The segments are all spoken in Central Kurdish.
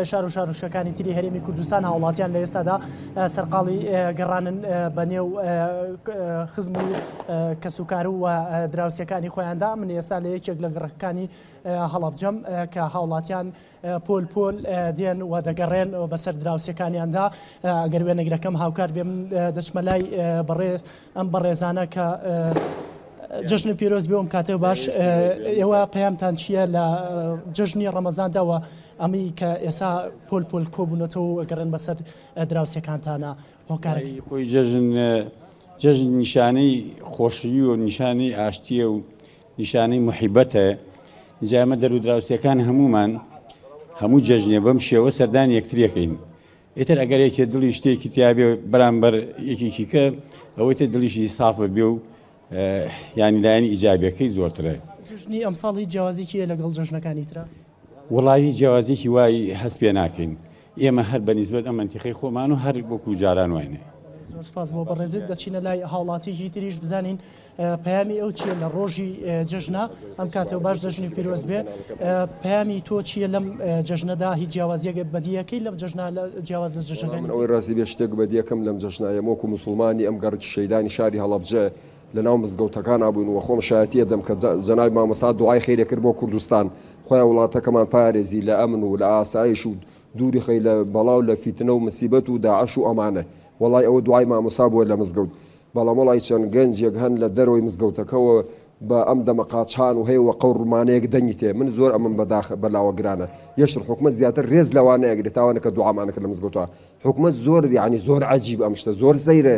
شار و شارۆچکەکانی تری هەرێمی کوردستان هاوڵاتیان لە ئێستادا سەرقاڵی گەڕانن بەنێو خزم و کەسوکار و دراوسەکانی خۆیاندا. من ئێستا لە یەکێک لە گەڕەکانی هەڵەبجەم کە هاوڵاتیان پۆل پۆل دێن و دەگەڕێن بەسەر دراوسەکانیاندا. ئەگەر وێنەگرەکەم هاوکار بێ من دەچمە لای ئەم بەڕێزانە کە جژنی پیرۆز بێوم کاتێ باش. ئێوە پەیامتان چییە لە جژنی ڕەمەزانداوە ئەمی کە ئێستا پۆل پۆل کۆبوونەتەوە گەڕێن بەسەر دراوسەکانتانە؟ هۆکارێکی خۆی جژن نیشانەی خۆشی و نیشانەی ئاشتیە و نیشانەی محیبەتە. جامە دەرودراوسەکان هەموو جژنێ بەم شێوە سەردان یەکتریەکەین. ئێتر ئەگەر یەکێ دڵی شتێکی تیابێ بەرامبەر یەکێکی کە ئەوەی تە دڵیشی سافە بێ و ینی لایەنی ئیجابیەکەی زۆرترە. جژنی ئەمساڵی جیاوازێکیە لەگەڵ جژنەکانی ترە؟ وڵی جیاوازێکی وای هەست پێ ناکەین. ئێمە هەر بەنیسبەت ئەم منتیقەی خۆمان و هەر وەکو جاران وانێ. زۆر سپاس بۆ بەڕێزت. دەچینە لای هاوڵاتیەکی تریش بزانین پەیامی ئەو چییە لە ڕۆژی جژنە ئەم کاتەوە باش جژنی پیرۆز بێ. پەیامی تۆ چییە لەم جژنەدا؟ هیچ جیاوازیەکە بەدیەکەی لەم جژنا جیاواز لە جژنەکان؟ ئەوەی ڕاستی بێ شتێک بەدیەکەم لەم جژنایە وەکو موسڵمانی ئەم گەڕکی شەیدانی شاری هەڵەبجە لە ناو مزگەوتەکان ئابووین و خۆم شایەتیە دەم کە جەنابی مامۆستا دوعای خەیرێ کرد بۆ کوردستان. خۆیان وڵاتەکەمان پارێزی لە ئەمن و لە ئاسایش و دووری خەی لە بەڵاو لە فیتنە و مسیبەت و داعش و ئەمانە. وڵای ئەوە دوعای مامۆستا بووە لە مزگەوت. بەڵام وڵای چەند گەنجێک هەن لە دەرەوەی مزگەوتەکەەوە بە ئەم دەمە قاچان و هەیەوە قەوڕمانەیەک دەنگی تێ. من زۆر ئەمن بەلاوە گرانە. یەشتر حکومەت زیاتر ڕێز لەوانەیەگرێت تاوانە کە دوعامانەکە لە مزگەوتەوە. حکومەت زۆر یعنی زۆر عەجیب ئەم شتە زۆر سەیرە.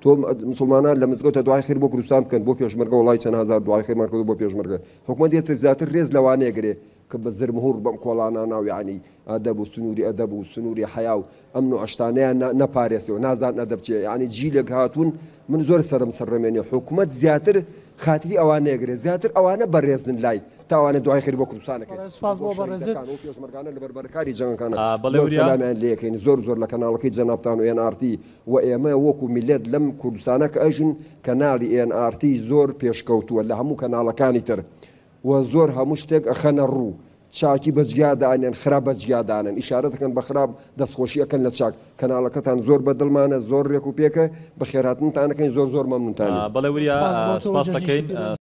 تۆ مسلمانان لە مزگەوتە دوعای خێر بۆ کوردستان بکەن بۆ پێشمەرگە وڵای چەند هەزار دوعای خێرمان کردو بۆ پێشمەرگە. حکومەت دێتە زیاتر ڕێز لەوانەیەگرێ کە بە زرمهور بەم کۆڵانە ناو یعنی ئەدەب و سنووری ئەدەب و سنووری حیا و ئەمن و عەشتانەیان نەپارێسەوە نازان ئەدەب چێ. یعنی جیلێک هاتوون من زۆر سەرم سەرڕەمێنێ. حکومەت زیاتر خاتری ئەوانەیەگرێ زیاتر ئەوانە بەڕێزن لای تاوانە دوعای خێر بۆ کوردستانەکەن. سپاس بۆ بەڕێزت. پێشمەرگانە لە بەربەرکاری جەنگەکانە سەلامیان لێەکەین زۆر لە کەناڵەکەی جەنابتان و NRT و ئێمە وەکو میلەت لەم کوردستانە کە ئەژین کەناڵی NRT زۆر پێشکەوتووە لە هەموو کەناڵەکانی تر و زۆر هەموو شتێک ئەخەنە ڕوو. چاکی بەجگادانێن خراپ بەجگادانن ئیشارە دەکەن بە خراپ دەستخۆشیەکەن لە چاک. کەناڵەکەتان زۆر بەدڵمانە زۆر ڕێک و پێکە بە خێرهاتنتانەکەین زۆر مەمنونتانین. بەڵێ وریا سپاس دەکەین.